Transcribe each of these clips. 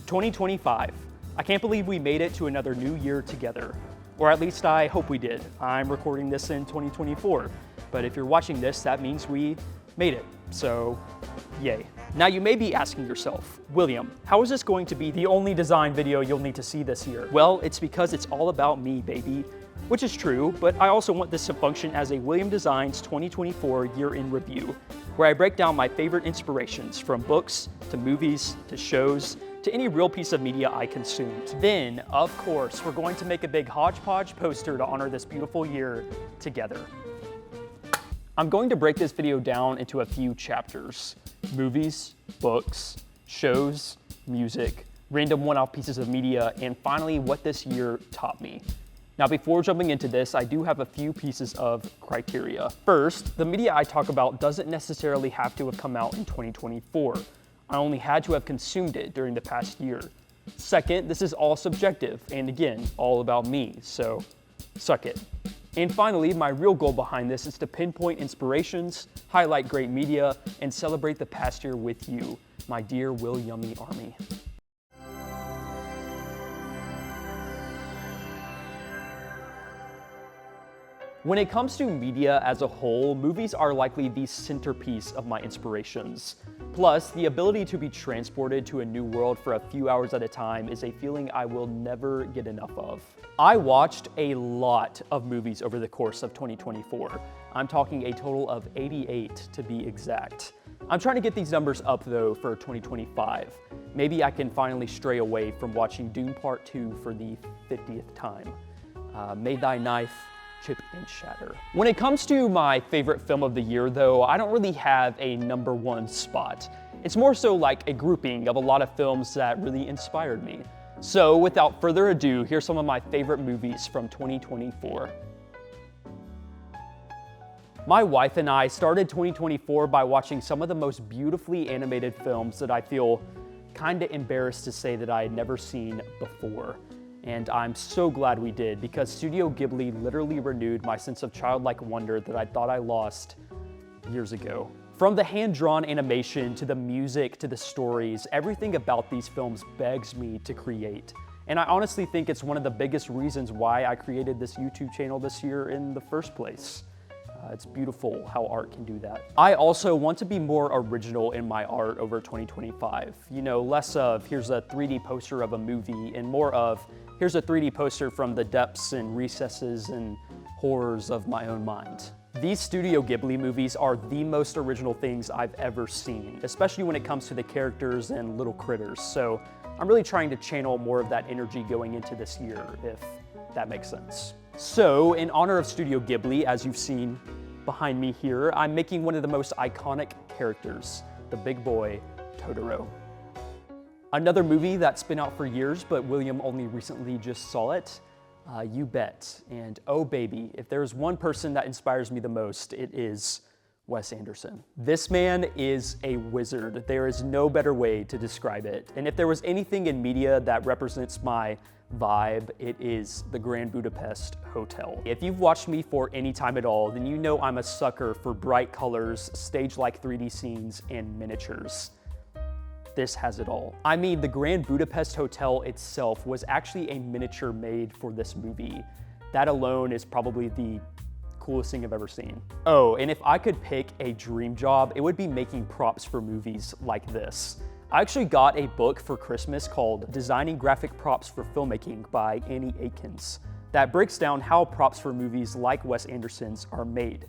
2025. I can't believe we made it to another new year together. Or at least I hope we did. I'm recording this in 2024. But if you're watching this, that means we made it. So, yay. Now you may be asking yourself, William, how is this going to be the only design video you'll need to see this year? Well, it's because it's all about me, baby. Which is true, but I also want this to function as a William Designs 2024 year in review, where I break down my favorite inspirations from books, to movies, to shows, to any real piece of media I consumed. Then, of course, we're going to make a big hodgepodge poster to honor this beautiful year together. I'm going to break this video down into a few chapters: movies, books, shows, music, random one-off pieces of media, and finally what this year taught me. Now, before jumping into this, I do have a few pieces of criteria. First, the media I talk about doesn't necessarily have to have come out in 2024. I only had to have consumed it during the past year. Second, this is all subjective, and again, all about me, so suck it. And finally, my real goal behind this is to pinpoint inspirations, highlight great media, and celebrate the past year with you, my dear Will Yummy Army. When it comes to media as a whole, movies are likely the centerpiece of my inspirations. Plus, the ability to be transported to a new world for a few hours at a time is a feeling I will never get enough of. I watched a lot of movies over the course of 2024. I'm talking a total of 88 to be exact. I'm trying to get these numbers up though for 2025. Maybe I can finally stray away from watching Dune Part 2 for the 50th time. May thy knife chip and shatter. When it comes to my favorite film of the year though, I don't really have a number one spot. It's more so like a grouping of a lot of films that really inspired me. So without further ado, here's some of my favorite movies from 2024. My wife and I started 2024 by watching some of the most beautifully animated films that I feel kinda embarrassed to say that I had never seen before. And I'm so glad we did, because Studio Ghibli literally renewed my sense of childlike wonder that I thought I lost years ago. From the hand-drawn animation, to the music, to the stories, everything about these films begs me to create. And I honestly think it's one of the biggest reasons why I created this YouTube channel this year in the first place. It's beautiful how art can do that. I also want to be more original in my art over 2025. You know, less of here's a 3D poster of a movie and more of here's a 3D poster from the depths and recesses and horrors of my own mind. These Studio Ghibli movies are the most original things I've ever seen, especially when it comes to the characters and little critters. So I'm really trying to channel more of that energy going into this year, if that makes sense. So, in honor of Studio Ghibli, as you've seen behind me here, I'm making one of the most iconic characters, the big boy, Totoro. Another movie that's been out for years, but William only recently just saw it, You Bet. And oh baby, if there's one person that inspires me the most, it is Wes Anderson. This man is a wizard. There is no better way to describe it. And if there was anything in media that represents my vibe, it is the Grand Budapest Hotel. If you've watched me for any time at all, then you know I'm a sucker for bright colors, stage-like 3D scenes, and miniatures. This has it all. I mean, the Grand Budapest Hotel itself was actually a miniature made for this movie. That alone is probably the coolest thing I've ever seen. Oh, and if I could pick a dream job, it would be making props for movies like this. I actually got a book for Christmas called Designing Graphic Props for Filmmaking by Annie Aikens that breaks down how props for movies like Wes Anderson's are made.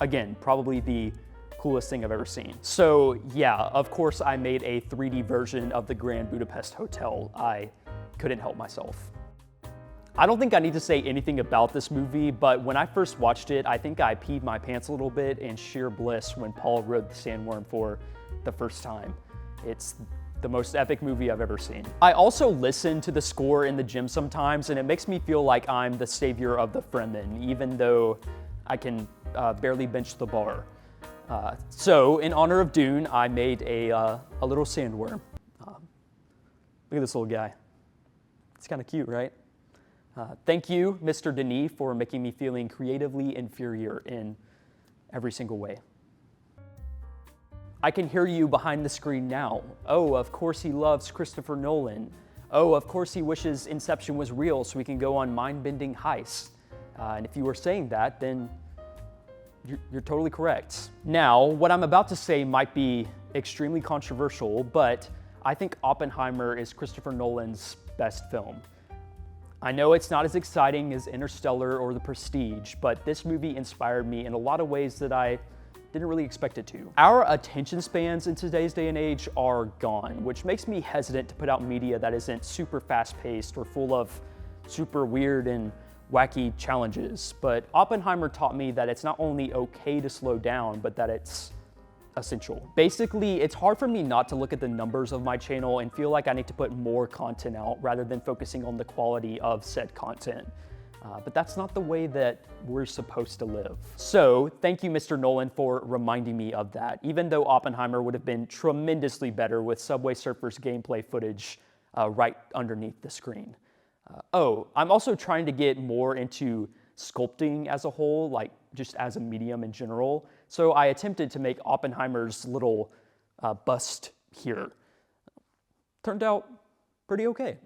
Again, probably the coolest thing I've ever seen. So yeah, of course I made a 3D version of the Grand Budapest Hotel. I couldn't help myself. I don't think I need to say anything about this movie, but when I first watched it, I think I peed my pants a little bit in sheer bliss when Paul rode the sandworm for the first time. It's the most epic movie I've ever seen. I also listen to the score in the gym sometimes, and it makes me feel like I'm the savior of the Fremen, even though I can barely bench the bar. So in honor of Dune, I made a little sandworm. Look at this little guy. It's kind of cute, right? Thank you, Mr. Denis, for making me feeling creatively inferior in every single way. I can hear you behind the screen now. Oh, of course he loves Christopher Nolan. Oh, of course he wishes Inception was real so we can go on mind-bending heists. And if you were saying that, then you're totally correct. Now, what I'm about to say might be extremely controversial, but I think Oppenheimer is Christopher Nolan's best film. I know it's not as exciting as Interstellar or The Prestige, but this movie inspired me in a lot of ways that I didn't really expect it to. Our attention spans in today's day and age are gone, which makes me hesitant to put out media that isn't super fast-paced or full of super weird and wacky challenges. But Oppenheimer taught me that it's not only okay to slow down, but that it's essential. Basically, it's hard for me not to look at the numbers of my channel and feel like I need to put more content out rather than focusing on the quality of said content. But that's not the way that we're supposed to live. So thank you, Mr. Nolan, for reminding me of that, even though Oppenheimer would have been tremendously better with Subway Surfers gameplay footage right underneath the screen. I'm also trying to get more into sculpting as a whole, like just as a medium in general. So I attempted to make Oppenheimer's little bust here. Turned out pretty okay.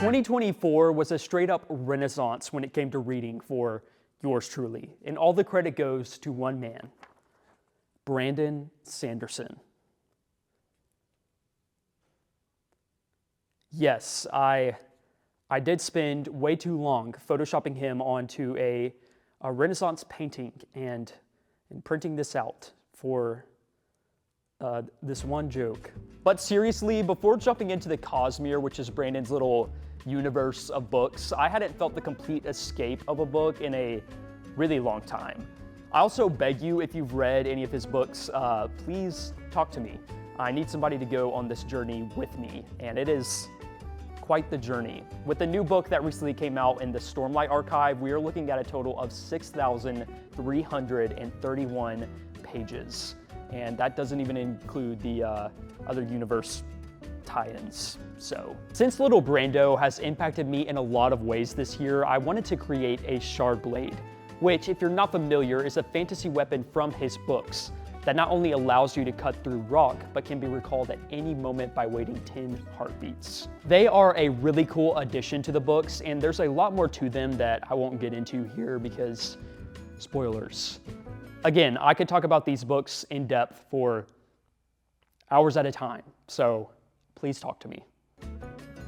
2024 was a straight up renaissance when it came to reading for yours truly. And all the credit goes to one man, Brandon Sanderson. Yes, I did spend way too long photoshopping him onto a Renaissance painting and printing this out for this one joke. But seriously, before jumping into the Cosmere, which is Brandon's little universe of books, I hadn't felt the complete escape of a book in a really long time. I also beg you, if you've read any of his books, please talk to me. I need somebody to go on this journey with me, and it is quite the journey. With the new book that recently came out in the Stormlight Archive, we are looking at a total of 6,331 pages. And that doesn't even include the other universe tie-ins. So, since Little Brando has impacted me in a lot of ways this year, I wanted to create a Shard Blade, which, if you're not familiar, is a fantasy weapon from his books that not only allows you to cut through rock, but can be recalled at any moment by waiting 10 heartbeats. They are a really cool addition to the books, and there's a lot more to them that I won't get into here because spoilers. Again, I could talk about these books in depth for hours at a time, so please talk to me.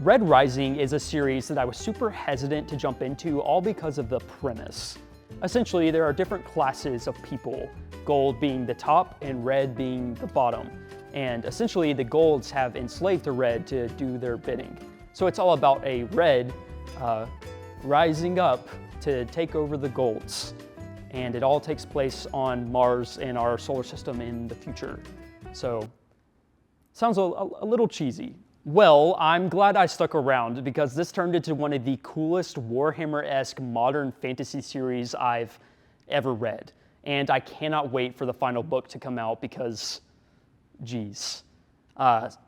Red Rising is a series that I was super hesitant to jump into, all because of the premise. Essentially, there are different classes of people, gold being the top and red being the bottom. And essentially, the golds have enslaved the red to do their bidding. So it's all about a red rising up to take over the golds. And it all takes place on Mars in our solar system in the future. So, sounds a little cheesy. Well, I'm glad I stuck around because this turned into one of the coolest Warhammer-esque modern fantasy series I've ever read. And I cannot wait for the final book to come out because, geez.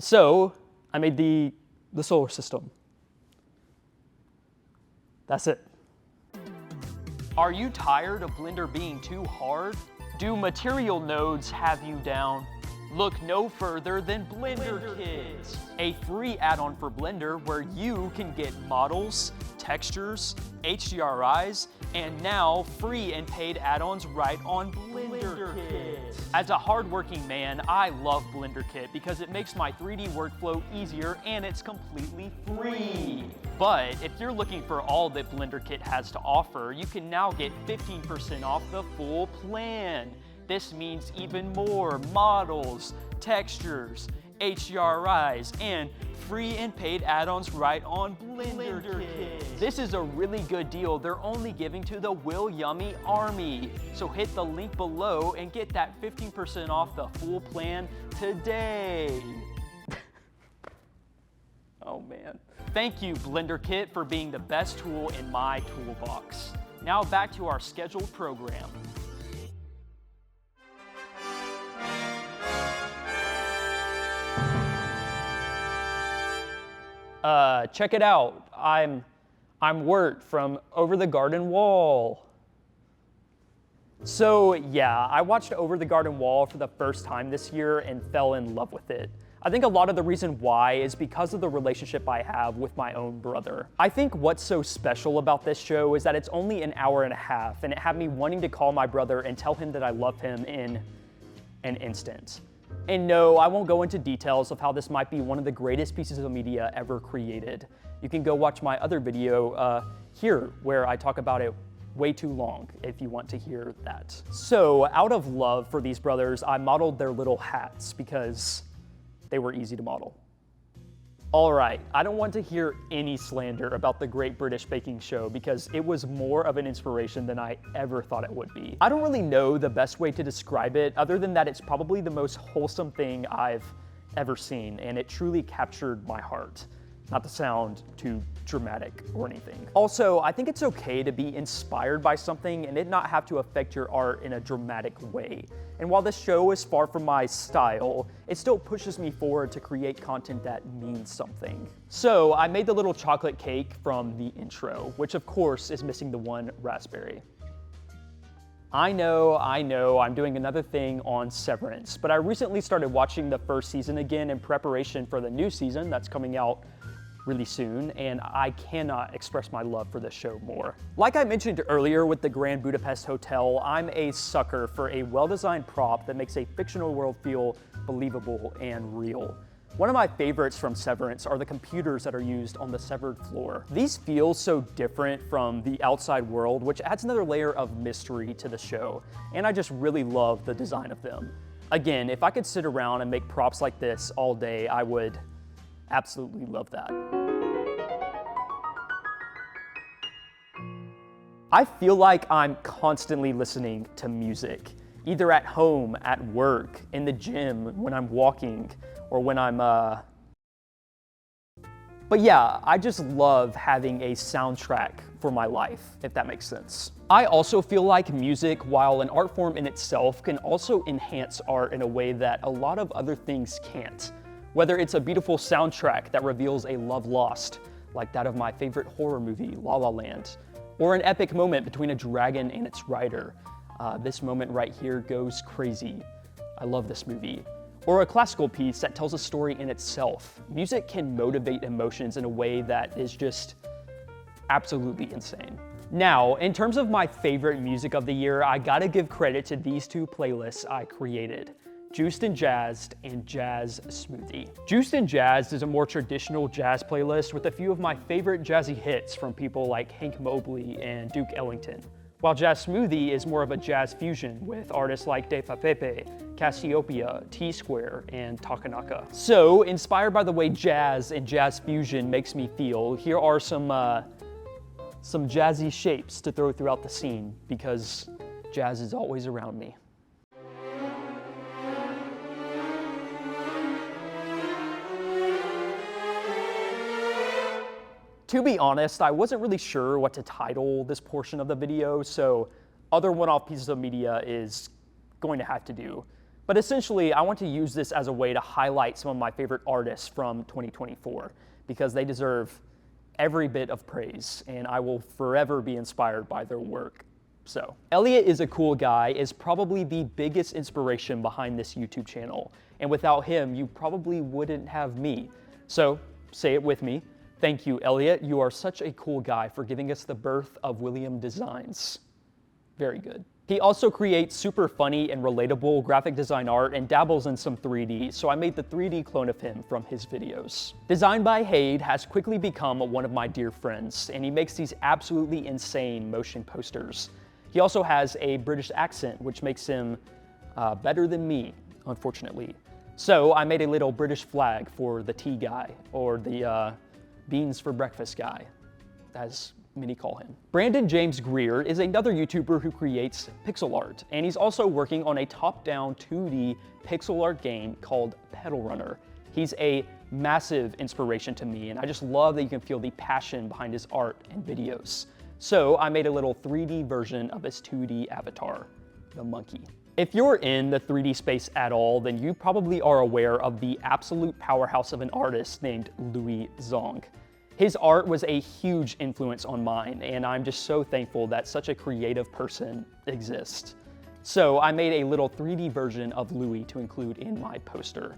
So, I made the solar system. That's it. Are you tired of Blender being too hard? Do material nodes have you down? Look no further than Blender Kids, a free add-on for Blender where you can get models, textures, HDRIs, and now free and paid add-ons right on Blender Kids. As a hardworking man, I love Blender Kit because it makes my 3D workflow easier and it's completely free. But if you're looking for all that Blender Kit has to offer, you can now get 15% off the full plan. This means even more models, textures, HDRIs, and free and paid add-ons right on Blender Kids. This is a really good deal they're only giving to the Will Yummy Army. So hit the link below and get that 15% off the full plan today. Oh man. Thank you, Blender Kit, for being the best tool in my toolbox. Now back to our scheduled program. Check it out. I'm Wirt from Over the Garden Wall. So yeah, I watched Over the Garden Wall for the first time this year and fell in love with it. I think a lot of the reason why is because of the relationship I have with my own brother. I think what's so special about this show is that it's only an hour and a half, and it had me wanting to call my brother and tell him that I love him in an instant. And no, I won't go into details of how this might be one of the greatest pieces of media ever created. You can go watch my other video here, where I talk about it way too long if you want to hear that. So out of love for these brothers, I modeled their little hats because they were easy to model. All right, I don't want to hear any slander about the Great British Baking Show because it was more of an inspiration than I ever thought it would be. I don't really know the best way to describe it other than that it's probably the most wholesome thing I've ever seen, and it truly captured my heart. Not to sound too dramatic or anything. Also, I think it's okay to be inspired by something and it not have to affect your art in a dramatic way. And while this show is far from my style, it still pushes me forward to create content that means something. So I made the little chocolate cake from the intro, which of course is missing the one raspberry. I know, I'm doing another thing on Severance, but I recently started watching the first season again in preparation for the new season that's coming out really soon, and I cannot express my love for this show more. Like I mentioned earlier with the Grand Budapest Hotel, I'm a sucker for a well-designed prop that makes a fictional world feel believable and real. One of my favorites from Severance are the computers that are used on the severed floor. These feel so different from the outside world, which adds another layer of mystery to the show, and I just really love the design of them. Again, if I could sit around and make props like this all day, I would absolutely love that. I feel like I'm constantly listening to music, either at home, at work, in the gym, when I'm walking, or when I'm But yeah, I just love having a soundtrack for my life, if that makes sense. I also feel like music, while an art form in itself, can also enhance art in a way that a lot of other things can't. Whether it's a beautiful soundtrack that reveals a love lost, like that of my favorite horror movie, La La Land, or an epic moment between a dragon and its rider. This moment right here goes crazy. I love this movie. Or a classical piece that tells a story in itself. Music can motivate emotions in a way that is just absolutely insane. Now, in terms of my favorite music of the year, I gotta give credit to these two playlists I created. Juiced and Jazzed and Jazz Smoothie. Juiced and Jazzed is a more traditional jazz playlist with a few of my favorite jazzy hits from people like Hank Mobley and Duke Ellington. While Jazz Smoothie is more of a jazz fusion with artists like De Fa Pepe, Cassiopeia, T-Square, and Takanaka. So, inspired by the way jazz and jazz fusion makes me feel, here are some jazzy shapes to throw throughout the scene, because jazz is always around me. To be honest, I wasn't really sure what to title this portion of the video, so other one-off pieces of media is going to have to do. But essentially, I want to use this as a way to highlight some of my favorite artists from 2024, because they deserve every bit of praise, and I will forever be inspired by their work. So, Elliot is a cool guy is probably the biggest inspiration behind this YouTube channel, and without him, you probably wouldn't have me. So, say it with me. Thank you, Elliot. You are such a cool guy for giving us the birth of William Designs. Very good. He also creates super funny and relatable graphic design art and dabbles in some 3D, so I made the 3D clone of him from his videos. Designed by Hade has quickly become one of my dear friends, and he makes these absolutely insane motion posters. He also has a British accent, which makes him better than me, unfortunately. So I made a little British flag for the tea guy, or the beans for breakfast guy, as many call him. Brandon James Greer is another YouTuber who creates pixel art, and he's also working on a top-down 2D pixel art game called Pedal Runner. He's a massive inspiration to me, and I just love that you can feel the passion behind his art and videos. So I made a little 3D version of his 2D avatar, the monkey. If you're in the 3D space at all, then you probably are aware of the absolute powerhouse of an artist named Louis Zong. His art was a huge influence on mine, and I'm just so thankful that such a creative person exists. So I made a little 3D version of Louis to include in my poster.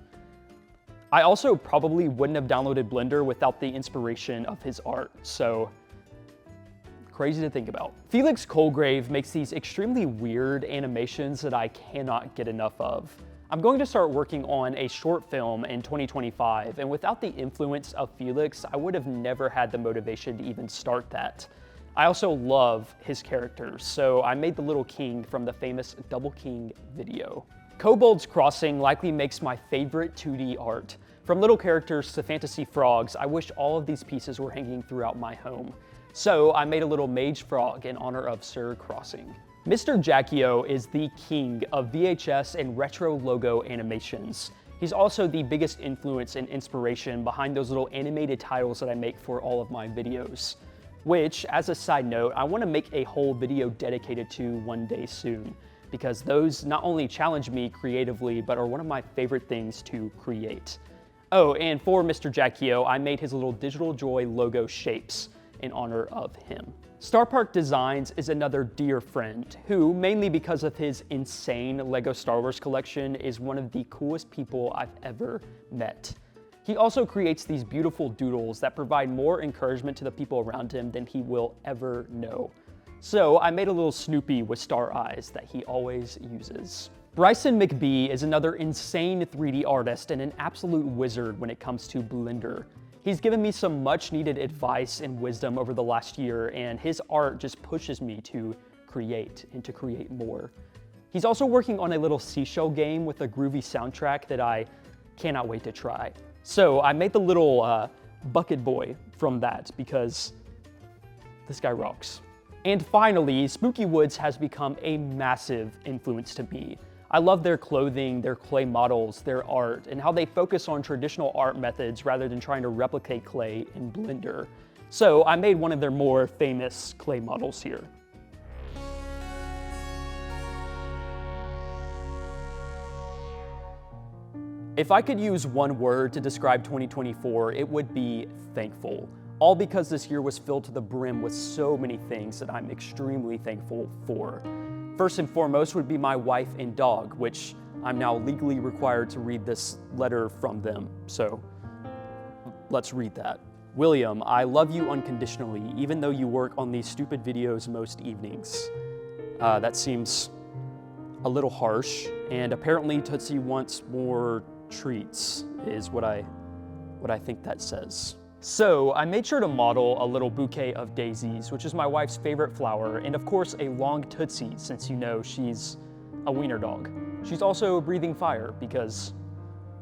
I also probably wouldn't have downloaded Blender without the inspiration of his art, so crazy to think about. Felix Colgrave makes these extremely weird animations that I cannot get enough of. I'm going to start working on a short film in 2025, and without the influence of Felix, I would have never had the motivation to even start that. I also love his characters, so I made the Little King from the famous Double King video. Kobold's Crossing likely makes my favorite 2D art. From little characters to fantasy frogs, I wish all of these pieces were hanging throughout my home. So I made a little mage frog in honor of Sir Crossing. Mr. Jacchio is the king of VHS and retro logo animations. He's also the biggest influence and inspiration behind those little animated titles that I make for all of my videos. Which, as a side note, I want to make a whole video dedicated to one day soon, because those not only challenge me creatively, but are one of my favorite things to create. Oh, and for Mr. Jacchio, I made his little Digital Joy logo shapes in honor of him. Star Park Designs is another dear friend who, mainly because of his insane LEGO Star Wars collection, is one of the coolest people I've ever met. He also creates these beautiful doodles that provide more encouragement to the people around him than he will ever know. So I made a little Snoopy with star eyes that he always uses. Bryson McBee is another insane 3D artist and an absolute wizard when it comes to Blender. He's given me some much needed advice and wisdom over the last year, and his art just pushes me to create and to create more. He's also working on a little seashell game with a groovy soundtrack that I cannot wait to try. So I made the little bucket boy from that because this guy rocks. And finally, Spooky Woods has become a massive influence to me. I love their clothing, their clay models, their art, and how they focus on traditional art methods rather than trying to replicate clay in Blender. So I made one of their more famous clay models here. If I could use one word to describe 2024, it would be thankful. All because this year was filled to the brim with so many things that I'm extremely thankful for. First and foremost would be my wife and dog, which I'm now legally required to read this letter from them. So let's read that. William, I love you unconditionally, even though you work on these stupid videos most evenings. That seems a little harsh, and apparently Tootsie wants more treats, is what I think that says. So I made sure to model a little bouquet of daisies, which is my wife's favorite flower, and of course a long Tootsie, since you know she's a wiener dog. She's also breathing fire, because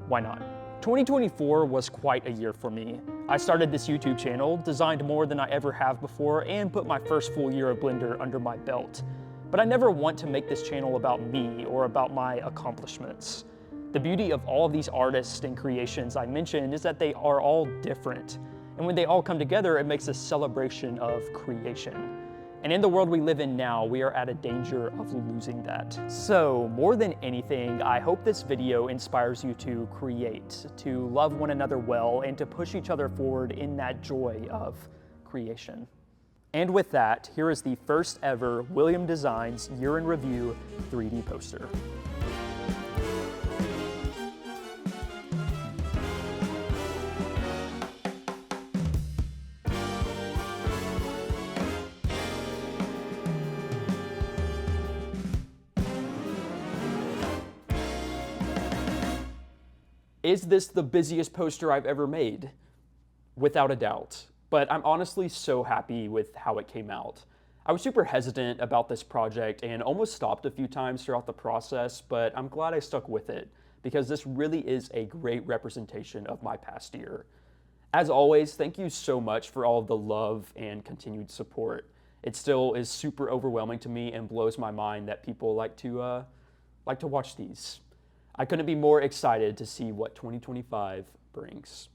why not? 2024 was quite a year for me. I started this YouTube channel, designed more than I ever have before, and put my first full year of Blender under my belt. But I never want to make this channel about me or about my accomplishments. The beauty of all of these artists and creations I mentioned is that they are all different. And when they all come together, it makes a celebration of creation. And in the world we live in now, we are at a danger of losing that. So more than anything, I hope this video inspires you to create, to love one another well, and to push each other forward in that joy of creation. And with that, here is the first ever William Designs Year in Review 3D poster. Is this the busiest poster I've ever made? Without a doubt. But I'm honestly so happy with how it came out. I was super hesitant about this project and almost stopped a few times throughout the process, but I'm glad I stuck with it because this really is a great representation of my past year. As always, thank you so much for all of the love and continued support. It still is super overwhelming to me and blows my mind that people like to watch these. I couldn't be more excited to see what 2025 brings.